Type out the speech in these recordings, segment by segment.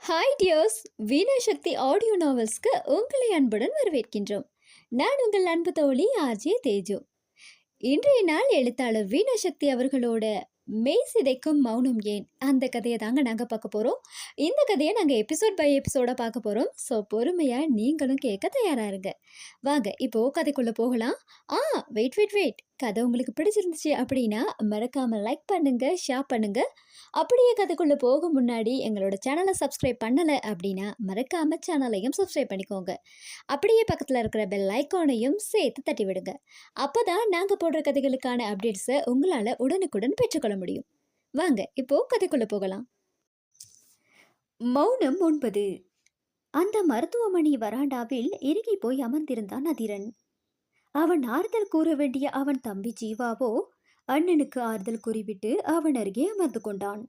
Hi tears, வீணா சக்தி audio நாவல்ஸ்க்கு உங்களை அன்புடன் வரவேற்கின்றோம். நான் உங்கள் அன்பு தோழி ஆர்ஜே தேஜு. இன்றைய நாள் எழுத்தாளர் வீணா சக்தி அவர்களோட மெய் சிதைக்கும் மௌனம் ஏன் அந்த கதையை தாங்க நாங்கள் பார்க்க போகிறோம். இந்த கதையை நாங்கள் எபிசோட் பை எபிசோட பார்க்க போகிறோம். ஸோ பொறுமையாக நீங்களும் கேட்க தயாராக இருங்க. வாங்க இப்போது கதைக்குள்ளே போகலாம். வெயிட். கதை உங்களுக்கு பிடிச்சிருந்துச்சு அப்படின்னா மறக்காமல் லைக் பண்ணுங்கள், ஷேர் பண்ணுங்கள். அப்படியே கதைக்குள்ளே போக முன்னாடி எங்களோட சேனலை சப்ஸ்கிரைப் பண்ணலை அப்படின்னா மறக்காமல் சேனலையும் சப்ஸ்கிரைப் பண்ணிக்கோங்க. அப்படியே பக்கத்தில் இருக்கிற பெல் ஐக்கானையும் சேர்த்து தட்டி விடுங்க. அப்போ தான் நாங்கள் போடுற கதைகளுக்கான அப்டேட்ஸை உங்களால் உடனுக்குடன் பெற்றுக்கொள்ள முடியும். வாங்க இப்போ கதைக்குள்ளே போகலாம். மௌனம் 9. அந்த மருத்துவமனை வராண்டாவில் இறுகி போய் அமர்ந்திருந்தான் அதிரன். அவன் ஆறுதல் கூற வேண்டிய அவன் தம்பி ஜீவாவோ அண்ணனுக்கு ஆறுதல் கூறிவிட்டு அவன் அருகே அமர்ந்து கொண்டான்.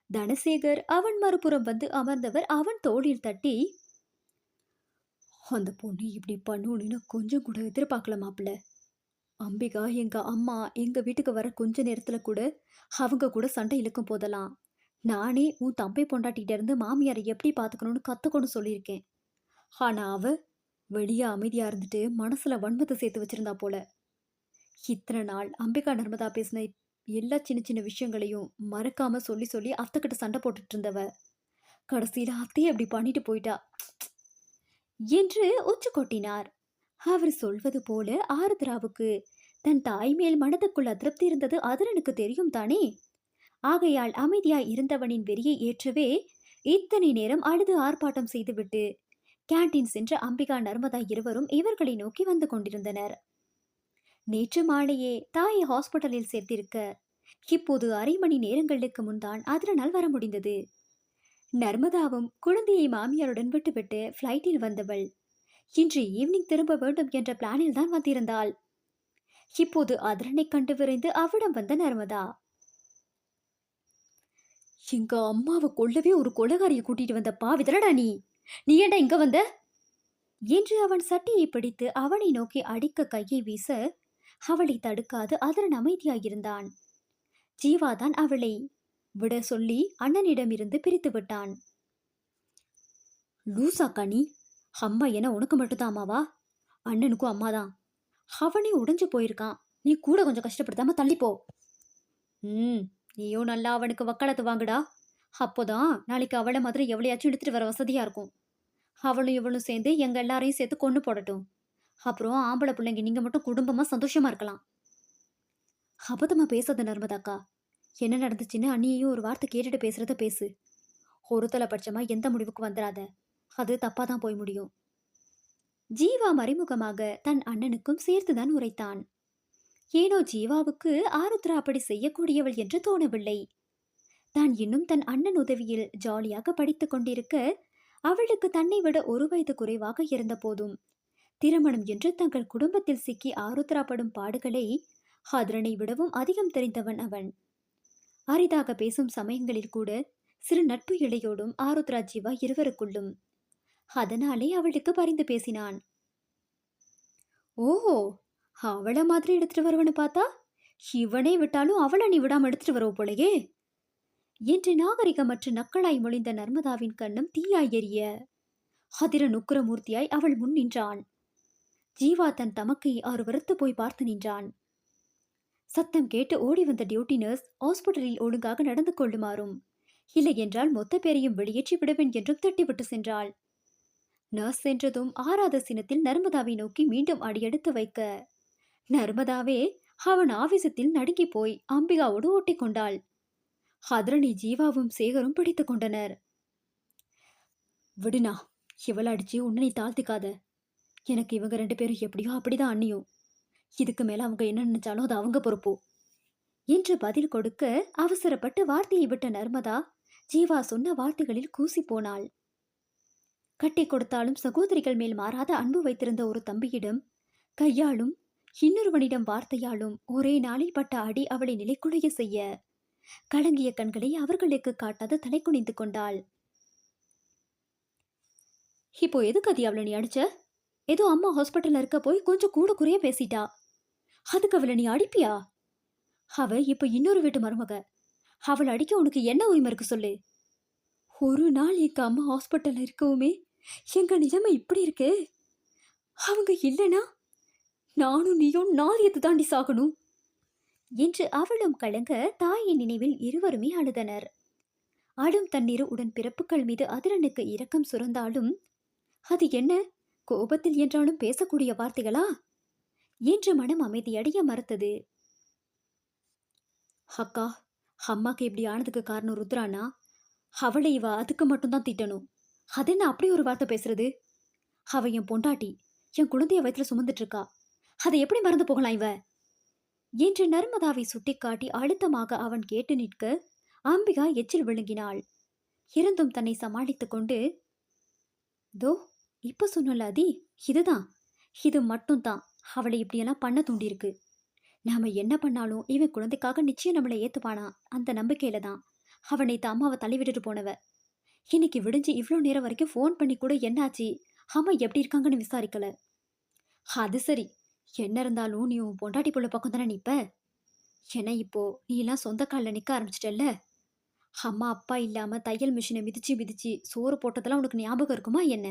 தனசேகர் அவன் மறுபுறம் வந்து அமர்ந்தவர் அவன் தோளில் தட்டி, அந்த பொண்ணு இப்படி பண்ணுன்னு கொஞ்சம் கூட எதிர்பார்க்கலாமாப்ல. அம்பிகா எங்க அம்மா எங்க வீட்டுக்கு வர கொஞ்ச நேரத்துல கூட அவங்க கூட சண்டை இழுக்கும் போதெல்லாம் நானே உன் தம்பி பொண்டாட்டிகிட்ட இருந்து மாமியாரை எப்படி பார்த்துக்கணும்னு கத்துக்கணும்னு சொல்லியிருக்கேன். ஆனா அவ வெளியே அமைதியா இருந்துட்டு மனசுல வன்மத்தை சேர்த்து வச்சிருந்தா போல. இத்தனை நாள் அம்பிகா நர்மதா பேசின எல்லா சின்ன சின்ன விஷயங்களையும் மறக்காம சொல்லி சொல்லி அத்தைக்கிட்ட சண்டை போட்டுட்டு இருந்தவ கடைசியில அத்தையே அப்படி பண்ணிட்டு போயிட்டா என்று உச்சு கொட்டினார். அவர் சொல்வது போல ஆருத்ராவுக்கு தன் தாய் மேல் மனதுக்குள் அதிருப்தி இருந்தது அதிரனுக்கு தெரியும் தானே. ஆகையால் அமைதியாய் இருந்தவனின் வெறியை ஏற்றவே இத்தனை நேரம் அழுது ஆர்ப்பாட்டம் செய்துவிட்டு கேண்டீன் சென்ற அம்பிகா நர்மதா இருவரும் இவர்களை நோக்கி வந்து கொண்டிருந்தனர். நேற்று மாலையே தாயை ஹாஸ்பிட்டலில் சேர்த்திருக்க இப்போது அரை மணி நேரங்களுக்கு முன்தான் அதிரனால் வர முடிந்தது. நர்மதாவும் குழந்தையை மாமியாருடன் விட்டுவிட்டு பிளைட்டில் வந்தவள் இன்று ஈவினிங் திரும்ப வேண்டும் என்ற பிளானில் தான் வந்திருந்தாள். இப்போது அதிரனை கண்டு விரைந்து அவளிடம் வந்த நர்மதா, எங்க அம்மாவை கொல்லவே ஒரு கொலகாரியை கூட்டிட்டு வந்த பாவிதரடா நீ ஏண்டா இங்க வந்த என்று அவன் சட்டியை பிடித்து அவனை நோக்கி அடிக்க கையை வீச அவளை தடுக்காது அதிரன் அமைதியாயிருந்தான். ஜீவாதான் அவளை விட சொல்லி அண்ணனிடமிருந்து பிரித்து விட்டான். லூசாக்கா நீ? அம்மா என்ன உனக்கு மட்டும்தான் அம்மாவா? அண்ணனுக்கும் அம்மாதான். அவனே உடைஞ்சு போயிருக்கான், நீ கூட கொஞ்சம் கஷ்டப்படுத்தாம தள்ளிப்போ. நீயும் நல்லா அவனுக்கு வக்காலத்து வாங்குடா. அப்போதான் நாளைக்கு அவளை மாதிரி எவ்வளையாச்சும் எடுத்துட்டு வர வசதியா இருக்கும். அவளும் இவளும் சேர்ந்து எங்க எல்லாரையும் சேர்த்து கொண்டு போடட்டும். அப்புறம் ஆம்பளை பிள்ளைங்க நீங்க மட்டும் குடும்பமா சந்தோஷமா இருக்கலாம். அபத்தமா பேசாத நர்மதாக்கா. என்ன நடந்துச்சுன்னு அண்ணியையும் ஒரு வார்த்தை கேட்டுட்டு பேசுறத பேசு. ஒரு தலைபட்சமா எந்த முடிவுக்கு வந்துடாத, அது தப்பாதான் போய் முடியும். ஜீவா மறைமுகமாக தன் அண்ணனுக்கும் சேர்த்துதான் உரைத்தான். ஏனோ ஜீவாவுக்கு ஆருத்ரா அப்படி செய்யக்கூடியவள் என்று தோணவில்லை. தான் இன்னும் தன் அண்ணன் உதவியில் ஜாலியாக படித்துக் கொண்டிருக்க அவளுக்கு தன்னை விட 1 வயது குறைவாக இருந்த போதும் திருமணம் என்று தங்கள் குடும்பத்தில் சிக்கி ஆருத்ரா படும் பாடுகளை ஹாத்ரனை விடவும் அதிகம் தெரிந்தவன் அவன். அரிதாக பேசும் சமயங்களில் கூட சிறு நட்பு இழையோடும் ஆருத்ரா ஜீவா இருவருக்குள்ளும். அதனாலே அவளுக்கு பரிந்து பேசினான். ஓஹோ, அவளை மாதிரி எடுத்துட்டு வருவனு பார்த்தா இவனே விட்டாலும் அவளை நீ விடாம எடுத்துட்டு வரவோ போலையே என்று நாகரிகமற்ற நக்களாய் மொழிந்த நர்மதாவின் கண்ணும் தீயாய் எரிய அதிரன் உக்கிரமூர்த்தியாய் அவள் முன் நின்றான். ஜீவா தன் தமக்கை வெறுத்து போய் பார்த்து நின்றான். சத்தம் கேட்டு ஓடி வந்த டியூட்டி நர்ஸ் ஹாஸ்பிட்டலில் ஒழுங்காக நடந்து கொள்ளுமாறும் இல்லை என்றால் மொத்த பேரையும் வெளியேற்றி விடுவேன் என்றும் தட்டிவிட்டு சென்றாள். நர்ஸ் சென்றதும் ஆறாத சினத்தில் நர்மதாவை நோக்கி மீண்டும் அடியெடுத்து வைக்க நர்மதாவே அவன் ஆவேசத்தில் நடுங்கி போய் அம்பிகாவோடு ஓட்டிக்கொண்டாள். ஹத்ரனை ஜீவாவும் சேகரும் பிடித்து கொண்டனர். விடுனா, இவளை அடிச்சு உன்னை நீ தாழ்த்திக்காத. எனக்கு இவங்க 2 பேரும் எப்படியோ அப்படிதான் அண்ணியும். இதுக்கு மேல அவங்க என்ன நினைச்சாலும் அது அவங்க பொறுப்போ என்று பதில் கொடுக்க அவசரப்பட்டு வார்த்தையை விட்ட நர்மதா ஜீவா சொன்ன வார்த்தைகளில் கூசி போனாள். கட்டி கொடுத்தாலும் சகோதரிகள் மேல் மாறாத அன்பு வைத்திருந்த ஒரு தம்பியிடம் கையாலும் இன்னொருவனிடம் வார்த்தையாலும் ஒரே நாளில் பட்ட அடி அவளை நிலைக்குலைய செய்ய கலங்கிய கண்களை அவர்களுக்கு காட்டாது தலை குனிந்து கொண்டாள். இப்போ எதுக்கு அது அவளை நீ அடிச்ச? ஏதோ அம்மா ஹாஸ்பிட்டல்ல இருக்க போய் கொஞ்சம் கூட குறைய பேசிட்டா, அதுக்கு அவளை நீ அடிப்பியா? அவ இப்ப இன்னொரு வீட்டு மருமக, அவளை அடிக்க உனக்கு என்ன உரிமை இருக்கு சொல்லு? ஒரு நாள் எங்க அம்மா ஹாஸ்பிட்டல்ல இருக்கவுமே எங்க நிலைமை இப்படி இருக்கு. அவங்க இல்லனா நானும் நீயும் நாரியத்தை தாண்டி சாகணும் என்று அவளும் கலங்க தாயின் நினைவில் இருவருமே அழுதனர். அடும் தண்ணீர் உடன் பிறப்புகள் மீது அதிரனுக்கு இரக்கம் சுரந்தாலும் அது என்ன, கோபத்தில் என்றாலும் பேசக்கூடிய வார்த்தைகளா என்று மனம் அமைதியடைய மறுத்தது. அக்கா, அம்மாக்கு இப்படி ஆனதுக்கு காரணம் ருத்ரானா, அவளை இவ அதுக்கு மட்டும்தான் திட்டணும். அது என்ன அப்படி ஒரு வார்த்தை பேசுறது? அவ என் பொண்டாட்டி, என் குழந்தைய வயிற்றுல சுமந்துட்டு இருக்கா. அதை எப்படி மறந்து போகலாம் இவ என்று நர்மதாவை சுட்டிக்காட்டி அழுத்தமாக அவன் கேட்டு நிற்க அம்பிகா எச்சில் விழுங்கினாள். இருந்தும் தன்னை சமாளித்துக் கொண்டு, தோ இப்ப சொன்னல அதி, இதுதான், இது மட்டும் தான் அவளை இப்படியெல்லாம் பண்ண தூண்டியிருக்கு. நாம என்ன பண்ணாலும் இவன் குழந்தைக்காக நிச்சயம் நம்மளை ஏத்துப்பானா அந்த நம்பிக்கையில தான் அவனை அம்மாவை தள்ளி விட்டுட்டு போனவ. இன்னைக்கு விடிஞ்சு இவ்வளோ நேரம் வரைக்கும் ஃபோன் பண்ணி கூட என்னாச்சு, அம்மா எப்படி இருக்காங்கன்னு விசாரிக்கல. அது சரி, என்ன இருந்தாலும் நீ உன் பொண்டாட்டி புள்ள பக்கம் தானே நிப்ப. ஏன்னா இப்போ நீ எல்லாம் சொந்த காலில் நிக்க ஆரம்பிச்சிட்டல்ல. அம்மா அப்பா இல்லாம தையல் மிஷினை மிதிச்சு மிதிச்சு சோறு போட்டதெல்லாம் உனக்கு ஞாபகம் இருக்குமா என்ன?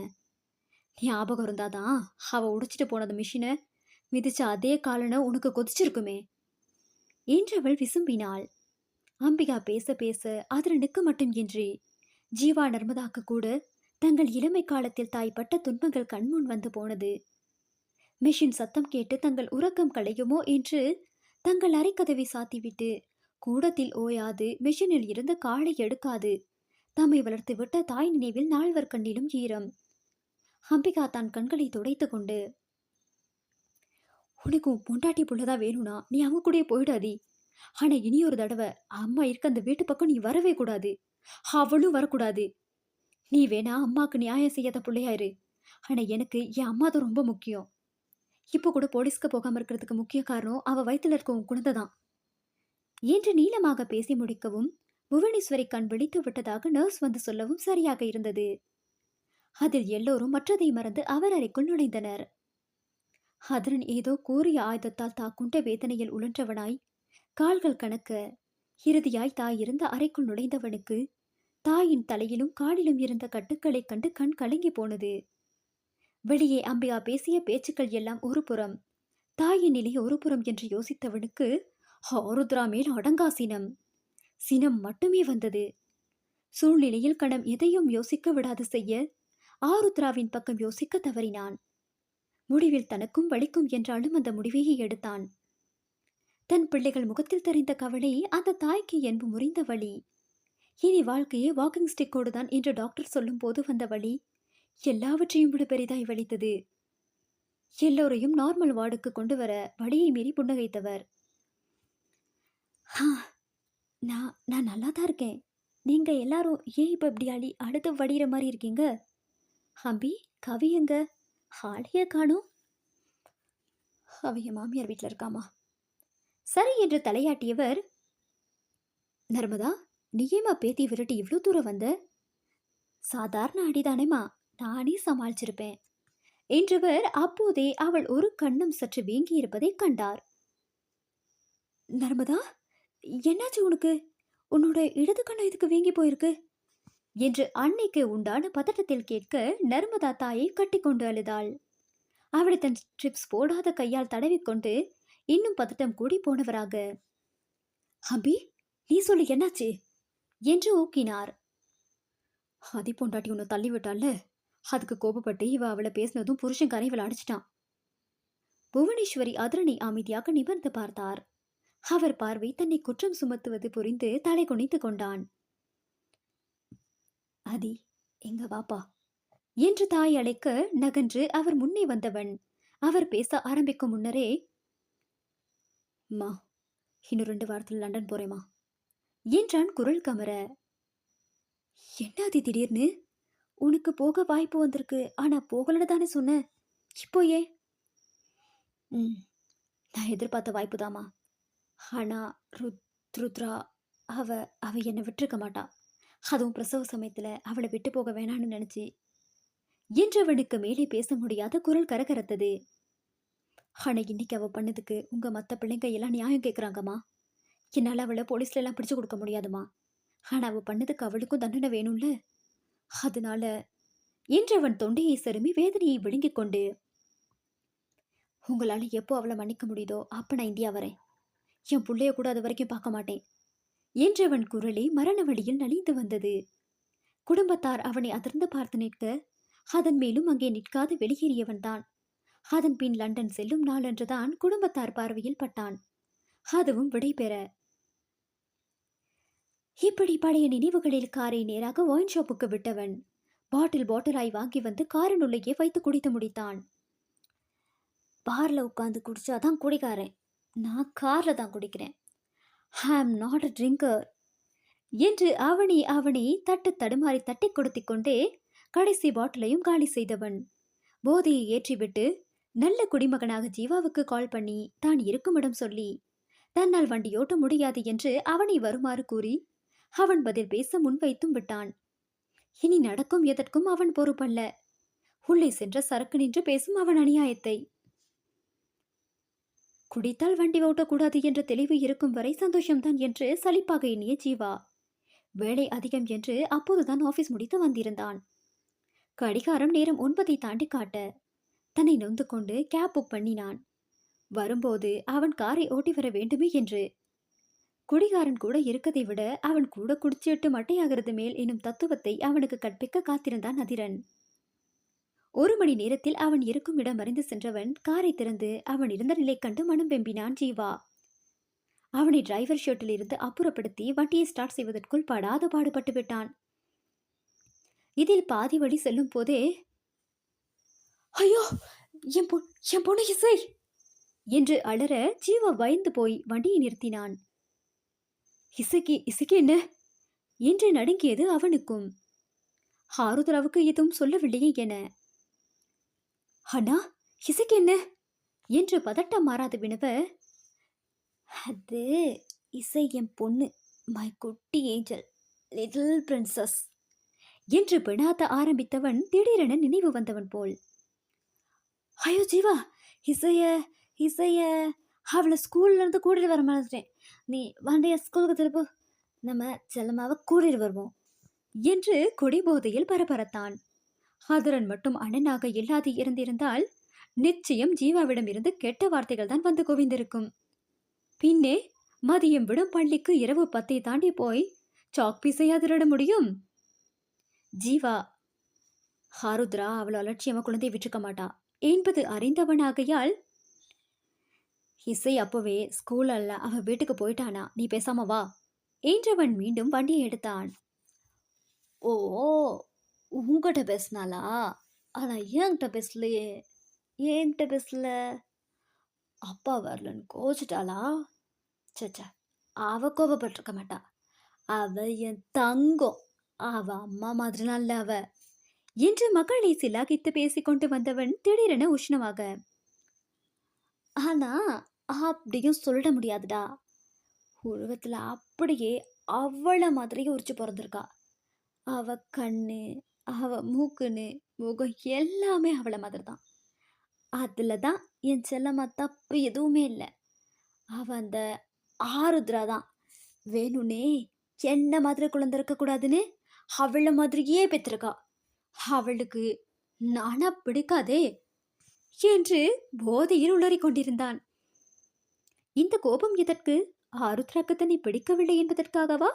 ஞாபகம் இருந்தாதான் அவ உடைச்சிட்டு போனது மிஷினை மிதிச்ச அதே காலனை உனக்கு கொதிச்சிருக்குமே என்றவள் விசும்பினாள். அம்பிகா பேச பேச அதிரனுக்கு மட்டும் இன்றி ஜீவா நர்மதாக்கு கூட தங்கள் இளமை காலத்தில் தாய்ப்பட்ட துன்பங்கள் கண்முன் வந்து போனது. மிஷின் சத்தம் கேட்டு தங்கள் உறக்கம் களையுமோ என்று தங்கள் அறைக்கதவை சாத்திவிட்டு கூடத்தில் ஓயாது மிஷினில் இருந்து காலை எடுக்காது தம்மை வளர்த்து விட்ட தாய் நினைவில் நால்வர் கண்ணிலும் ஈரம். அம்பிகா தான் கண்களை துடைத்து கொண்டு, உனக்கு உன் பொண்டாட்டி புள்ளதான் வேணும்னா நீ அவங்க கூடயே போயிடாதி. ஆனா இனி ஒரு தடவை அம்மா இருக்க அந்த வீட்டு பக்கம் நீ வரவே கூடாது. அவளும் வரக்கூடாது. நீ வேணா அம்மாக்கு நியாயம் செய்யாத பிள்ளையாரு. ஆனா எனக்கு என் அம்மா தான் ரொம்ப முக்கியம். இப்போ கூட போலீஸ்க்கு போகாம இருக்கிறதுக்கு முக்கிய காரணம் அவ வயிற்றுல இருக்க உன் குழந்தை தான் என்று நீளமாக பேசி முடிக்கவும் புவனேஸ்வரி கண் விழித்து விட்டதாக நர்ஸ் வந்து சொல்லவும் சரியாக இருந்தது. அதில் எல்லோரும் மற்றதை மறந்து அவர் அறைக்குள் நுழைந்தனர். அதரன் ஏதோ கூறிய ஆயுதத்தால் தாக்குண்ட வேதனையில் உழன்றவனாய் கால்கள் கணக்க இறுதியாய் தாய் இருந்த அறைக்குள் நுழைந்தவனுக்கு தாயின் தலையிலும் காலிலும் இருந்த கட்டுக்களைக் கண்டு கண் கலங்கி போனது. வெளியே அம்பிகா பேசிய பேச்சுக்கள் எல்லாம் ஒரு புறம், தாயின் நிலை ஒரு புறம் என்று யோசித்தவனுக்கு ஆருத்ரா மேல் அடங்கா சினம் சினம் மட்டுமே வந்தது. சூழ்நிலையில் கணம் எதையும் யோசிக்க விடாது செய்ய ஆருத்ராவின் பக்கம் யோசிக்க தவறினான். முடிவில் தனக்கும் வலிக்கும் என்றாலும் அந்த முடிவையை எடுத்தான். தன் பிள்ளைகள் முகத்தில் தெரிந்த கவலை அந்த தாய்க்கு என்பு முறிந்த வழி. இனி வாழ்க்கையே வாக்கிங் ஸ்டிக்கோடு தான் என்று டாக்டர் சொல்லும் போது வந்த வழி எல்லாவற்றையும் விட பெரிதாய் வலித்தது. எல்லோரையும் நார்மல் வார்டுக்கு கொண்டு வர வழியை மீறி புன்னகைத்தவர், நான் நான் நல்லா தான் இருக்கேன். நீங்க எல்லாரும் ஏன் இப்ப இப்படி அழுது வடிகிற மாதிரி இருக்கீங்க? அம்பி, கவி எங்க? ஹாலிய காணும். அவைய மாமியார் வீட்டில் இருக்காமா. சரி என்று தலையாட்டியவர், நர்மதா, நீயேமா பேத்தி விரட்டி இவ்வளோ தூரம் வந்த? சாதாரண அடிதானேமா, நானே சமாளிச்சிருப்பேன் என்றவர் அப்போதே அவள் ஒரு கண்ணம் சற்று வீங்கி இருப்பதை கண்டார். நர்மதா, என்னாச்சு உனக்கு? உன்னோட இடது கண்ணம் இதுக்கு வீங்கி போயிருக்கு என்று அன்னைக்கு உண்டான பதட்டத்தில் கேட்க நர்மதா தாயை கட்டிக்கொண்டு அழுதாள். அவளை தன் ட்ரிப்ஸ் போடாத கையால் தடவிக்கொண்டு இன்னும் பதட்டம் கூடி போனவராக, அபி, நீ சொல்லு என்னாச்சு என்று ஊக்கினார். அதி பொண்டாட்டி உன்னை தள்ளிவிட்டால, அதுக்கு கோபப்பட்டு இவ அவளை பேசினதும் புருஷன் கரைவளை அடிச்சிட்டான். புவனேஸ்வரி அதிரனை அமைதியாக நிமிர்ந்து பார்த்தார். அவர் பார்வை தன்னை குற்றம் சுமத்துவது புரிந்து தலை குனிந்து கொண்டான். அதி, எங்க வாப்பா என்று தாய் அழைக்க நகன்று அவர் முன்னே வந்தவன் அவர் பேச ஆரம்பிக்கும் முன்னரே, மா, இன்னும் 2 வாரத்தில் லண்டன் போறேமா என்றான் குரல் கமர. என்னாதி திடீர்னு? உனக்கு போக வாய்ப்பு வந்திருக்கு, ஆனா போகலன்னு தானே சொன்ன, இப்போ ஏன்? நான் எதிர்பார்த்த வாய்ப்பு தாமா. ஆனா ருத்ரா அவ அவ என்னை விட்டுருக்க மாட்டா. அதுவும் பிரசவ சமயத்துல அவளை விட்டு போக வேணான்னு நினைச்சு என்றவனுக்கு மேலே பேச முடியாத குரல் கரகரத்தது. ஆனா இன்னைக்கு அவ பண்ணதுக்கு உங்க மத்த பிள்ளைங்க எல்லாம் நியாயம் கேட்குறாங்கம்மா. என்னால் அவளை போலீஸ்ல எல்லாம் பிடிச்சு கொடுக்க முடியாதுமா. ஆனா அவ பண்ணதுக்கு அவளுக்கும் தண்டனை வேணும்ல. அதனால என்றவன் தொண்டையை செருமி வேதனையை விழுங்கிக் கொண்டு, உங்களால எப்போ அவளை மன்னிக்க முடியுதோ அப்ப நான் இந்தியா வரேன். என் புள்ளைய கூட அது வரைக்கும் பார்க்க மாட்டேன் என்றவன் குரலே மரண வழியில் நலிந்து வந்தது. குடும்பத்தார் அவனை அதிர்ந்து பார்த்து நிற்க, அதன் மேலும் அங்கே நிற்காது வெளியேறியவன் தான். அதன் பின் லண்டன் செல்லும் நாளன்றுதான் குடும்பத்தார் பார்வையில் பட்டான். அதுவும் விடைபெற. இப்படி பழைய நினைவுகளில் காரை நேராக ஒயின் ஷாப்புக்கு விட்டவன் பாட்டிலாய் வாங்கி வந்து காரின் உள்ளேயே வைத்து குடித்து முடித்தான். பார்ல உட்காந்து குடிச்சாதான் குடிக்காரன், நான் கார்ல தான் குடிக்கிறேன். ஐ ஆம் நாட் அ ட்ரிங்கர் என்று அவனை தட்டு தடுமாறி தட்டி கொடுத்து கொண்டே கடைசி பாட்டிலையும் காலி செய்தவன் போதையை ஏற்றிவிட்டு நல்ல குடிமகனாக ஜீவாவுக்கு கால் பண்ணி தான் இருக்கும் இடம் சொல்லி தன்னால் வண்டியோட்ட முடியாது என்று அவனை வருமாறு கூறி அவன் பதில் பேச முன்வைத்தும் விட்டான். இனி நடக்கும் எதற்கும் அவன் பொறுப்பல்ல. உள்ளே சென்ற சரக்கு நின்று பேசும் அவன் அநியாயத்தை. குடித்தால் வண்டி ஓட்டக்கூடாது என்ற தெளிவு இருக்கும் வரை சந்தோஷம்தான் என்று சலிப்பாக எண்ணிய ஜீவா வேலை அதிகம் என்று அப்போதுதான் ஆபீஸ் முடித்து வந்திருந்தான். கடிகாரம் நேரம் 9 தாண்டி காட்ட தன்னை நொந்து கொண்டு கேப் புக் பண்ணினான். வரும்போது அவன் காரை ஓட்டி வர வேண்டுமே என்று. குடிகாரன் கூட இருக்கதை விட அவன் கூட குடிச்சிட்டு மட்டையாகிறது மேல் எனும் தத்துவத்தை அவனுக்கு கற்பிக்க காத்திருந்தான் அதிரன். 1 மணி நேரத்தில் அவன் இருக்கும் இடம் அறிந்து சென்றவன் காரை திறந்து அவன் இருந்த நிலை கண்டு மனம் வெம்பினான் ஜீவா. அவனை டிரைவர் ஷர்ட்டில் இருந்து அப்புறப்படுத்தி வண்டியை ஸ்டார்ட் செய்வதற்குள் படாத பாடுபட்டு விட்டான். இதில் பாதி வழி செல்லும் போதே, ஐயோ என் பொண்ணு இசை என்று அலற ஜீவா பயந்து போய் வண்டியை நிறுத்தினான். இசைக்கு என்ன என்று நடுங்கியது அவனுக்கும். ஆருத்ராவுக்கு எதுவும் சொல்லவில்லையே என. அண்ணா இசைக்கு என்ன என்று பதட்டம் மாறாது வினவ, அது இசை என் பொண்ணு, மை குட்டி ஏஞ்சல், லிட்டில் பிரின்சஸ் என்று பிணாத்த ஆரம்பித்தவன் திடீரென நினைவு வந்தவன் போல், ஐயோ ஜீவா, இசைய அவளை ஸ்கூல்ல இருந்து கூட்டிட்டு வர மாதிரிட்டேன், நீ வண்டிய ஸ்கூலுக்கு திருப்பு, நம்ம செல்லமாவை கூட்டிட்டு வருவோம் என்று கொடிபோதையில் பரபரத்தான். அதிரன் மட்டும் அண்ணனாக இல்லாது இருந்திருந்தால் நிச்சயம் ஜீவாவிடம் இருந்து கெட்ட வார்த்தைகள் தான் வந்து குவிந்திருக்கும். பின்னே மதியம் விடும் பள்ளிக்கு இரவு 10 தாண்டி போய் சாக் பீஸை அதிரிட முடியும். ஜீவா, ஆருத்ரா அவள் அலட்சியமா குழந்தை விட்டுக்க மாட்டா என்பது அறிந்தவனாகையால், இசை அப்பவே ஸ்கூல் அல்ல அவ வீட்டுக்கு போயிட்டானா, நீ பேசாம வா என்றவன் மீண்டும் வண்டியை எடுத்தான். ஓ, உங்ககிட்ட பேசினாளா? ஆனா என்கிட்ட பேசலையே. என்கிட்ட பேசல. அப்பா வரலன்னு கோச்சிட்டாளா? சச்சா, அவ கோபப்பட்டிருக்க மாட்டா. அவ என் தங்கம், அவ அம்மா மாதிரிலாம் இல்ல அவ என்று மகளை சிலாகித்து பேசிக்கொண்டு வந்தவன் திடீரென உஷ்ணமாக, ஆனா அப்படியும் சொல்ல முடியாதுடா, உருவத்துல அப்படியே அவள மாதிரியே உரிச்சு பிறந்திருக்கா. அவ கண்ணு, அவ மூக்குன்னு முகம் எல்லாமே அவளை மாதிரி தான். அதுலதான் என் செல்லம்மா தப்பு எதுவுமே இல்லை. அவ அந்த ஆருத்ரா தான் வேணும்னே என்ன மாதிரி குழந்தை இருக்க கூடாதுன்னு அவள மாதிரியே பெற்றிருக்கா. அவளுக்கு நானா பிடிக்காதே என்று போதையில் உளறி கொண்டிருந்தான். இந்த கோபம் எதற்கு? ஆருத்ராக்கு தன்னை பிடிக்கவில்லை என்பதற்காகவா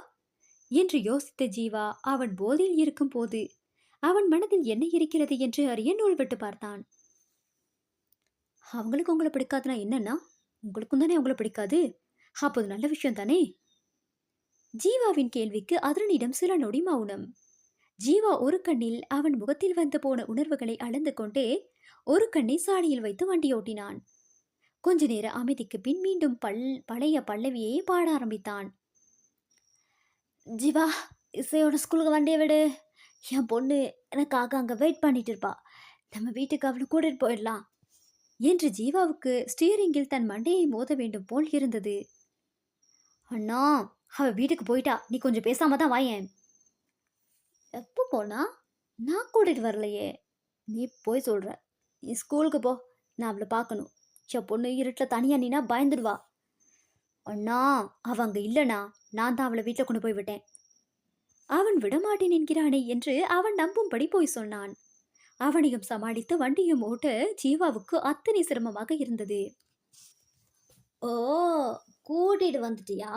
என்று யோசித்த ஜீவா அவன் போதையில் இருக்கும் போது அவன் மனதில் என்ன இருக்கிறது என்று அறிய நூல் விட்டு பார்த்தான். அவங்களுக்கு உங்களை பிடிக்காதுன்னா என்னன்னா, உங்களுக்கும் தானே அவங்கள பிடிக்காது, அப்போது நல்ல விஷயம் தானே? ஜீவாவின் கேள்விக்கு அதனிடம் சில நொடி மௌனம். ஜீவா ஒரு கண்ணில் அவன் முகத்தில் வந்து போன உணர்வுகளை அளந்து கொண்டே ஒரு கண்ணை சாலையில் வைத்து வண்டி ஓட்டினான். கொஞ்ச நேர அமைதிக்கு பின் மீண்டும் பழைய பல்லவியை பாட ஆரம்பித்தான். ஜீவா, இசையோட ஸ்கூலுக்கு வண்டியை விடு, என் பொண்ணு எனக்காக அங்க வெயிட் பண்ணிட்டு இருப்பா, நம்ம வீட்டுக்கு அவளை கூட்டிட்டு போயிடலாம் என்று ஜீவாவுக்கு ஸ்டீரிங்கில் தன் மண்டையை மோத வேண்டும் போல் இருந்தது. அண்ணா, அவ வீட்டுக்கு போயிட்டா, நீ கொஞ்சம் பேசாம தான் வாயேன். எப்போ போனா? நான் கூட்டிட்டு வரலையே. நீ போய் சொல்ற. நீ ஸ்கூலுக்கு போ, நான் அவளை பார்க்கணும். என் பொண்ணு இருட்டில் தனியா நீனா பயந்துடுவா. அண்ணா, அவ அங்க இல்லைண்ணா, நான் தான் அவளை வீட்டில் கொண்டு போய் விட்டேன். அவன் விடமாட்டேன் என்கிறானே என்று அவன் நம்பும்படி போய் சொன்னான். அவனையும் சமாளித்து வண்டியும் ஓட்ட ஜீவாவுக்கு அத்தனை சிரமமாக இருந்தது. ஓ, கூட்டிட்டு வந்துட்டியா?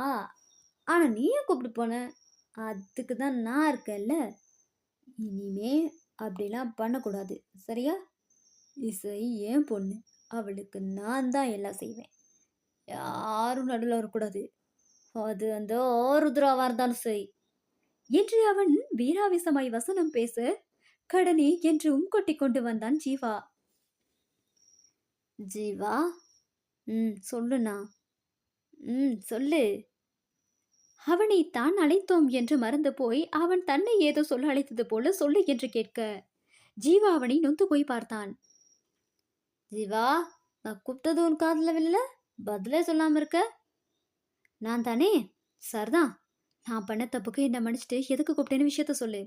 ஆனா நீயே கூப்பிட்டு போன. அதுக்கு தான் நான் இருக்கேன்ல. இனிமே அப்படிலாம் பண்ணக்கூடாது, சரியா? இசை ஏன் பொண்ணு, அவளுக்கு நான் தான் எல்லாம் செய்வேன். யாரும் நடுவில் வரக்கூடாது. அது அந்த ருத்ராவா இருந்தாலும் சரி என்று அவன் வீராவேசமாய் வசனம் பேச, கடனே என்றும் கொட்டிக் கொண்டு வந்தான் ஜீவா. ஜீவா, சொல்லுண்ணா. சொல்லு. அவனை தான் அழைத்தோம் என்று மறந்து போய் அவன் தன்னை ஏதோ சொல்ல அழைத்தது போல சொல்லு என்று கேட்க, ஜீவா அவனை நொந்து போய் பார்த்தான். ஜீவா, நான் கூப்பிட்டது உன் காதுல வில்ல, பதிலே சொல்லாம இருக்க. நான் தானே? சரிதான். நான் பண்ண தப்புக்கு என்ன மன்னிச்சுட்டு எதுக்கு கூப்பிட்டேன்னு விஷயத்த சொல்லு.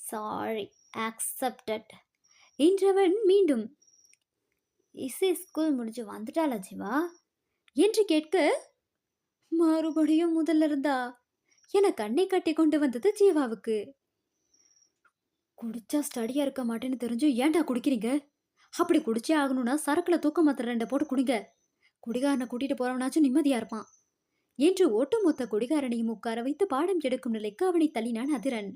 சாரி, அக்செப்டட் என்றவன் மீண்டும், இசை ஸ்கூல் முடிஞ்சு வந்துட்டாளா ஜீவா என்று கேட்க, மறுபடியும் முதல்ல இருந்தா என கண்ணை கட்டி கொண்டு வந்தது ஜீவாவுக்கு. குடிச்சா ஸ்டடியா இருக்க மாட்டேன்னு தெரிஞ்சு ஏன்டா குடிக்கிறீங்க? அப்படி குடிச்சே ஆகணும்னா சரக்குல தூக்க மாத்திர 2 போட்டு குடிங்க. குடிகாரனை கூட்டிட்டு போறவனாச்சும் நிம்மதியா இருப்பான் என்று ஒட்டுமொத்த குடிகாரனையும் உட்கார வைத்து பாடம் எடுக்கும் நிலைக்கு அவனை தள்ளினான் அதிரன்.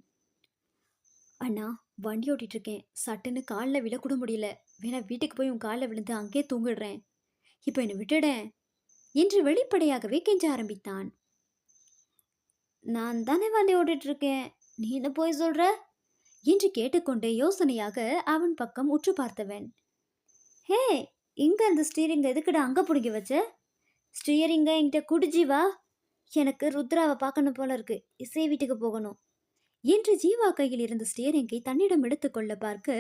அண்ணா, வண்டி ஓட்டிட்டு இருக்கேன். சட்டுன்னு காலில் விழக்கூட முடியல. வேணா வீட்டுக்கு போய் உன் காலில் விழுந்து அங்கே தூங்கிடுறேன். இப்போ என்னை விட்டுடேன் என்று வெளிப்படையாகவே கெஞ்ச ஆரம்பித்தான். நான் தானே வண்டி ஓட்டிட்டு இருக்கேன், நீ என்ன போய் சொல்ற என்று கேட்டுக்கொண்டே யோசனையாக அவன் பக்கம் உற்று பார்த்தவன், ஹே, இங்க அந்த ஸ்டீரிங் எதுக்குடா அங்க பிடிக்க வச்ச? ஸ்டீரிங்க என்கிட்ட குடிஜீவா, எனக்கு ருத்ராவை பார்க்கணும் போல இருக்கு, இசை வீட்டுக்கு போகணும் என்று ஜீவா கையில் இருந்த ஸ்டியரிங்கை தன்னிடம் எடுத்துக்கொள்ள பார்க்க,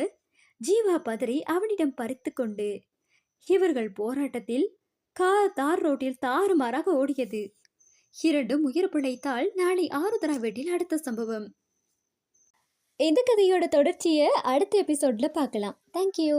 ஜீவா பதறி அவனிடம் பறித்து கொண்டு இவர்கள் போராட்டத்தில் கார் தார் ரோட்டில் தாறுமாறாக ஓடியது. இரண்டும் உயிர் பிழைத்தால் நாளை ஆருத்ரா வீட்டில் அடுத்த சம்பவம். இந்த கதையோட தொடர்ச்சியை அடுத்த எபிசோட்ல பார்க்கலாம். தேங்க்யூ.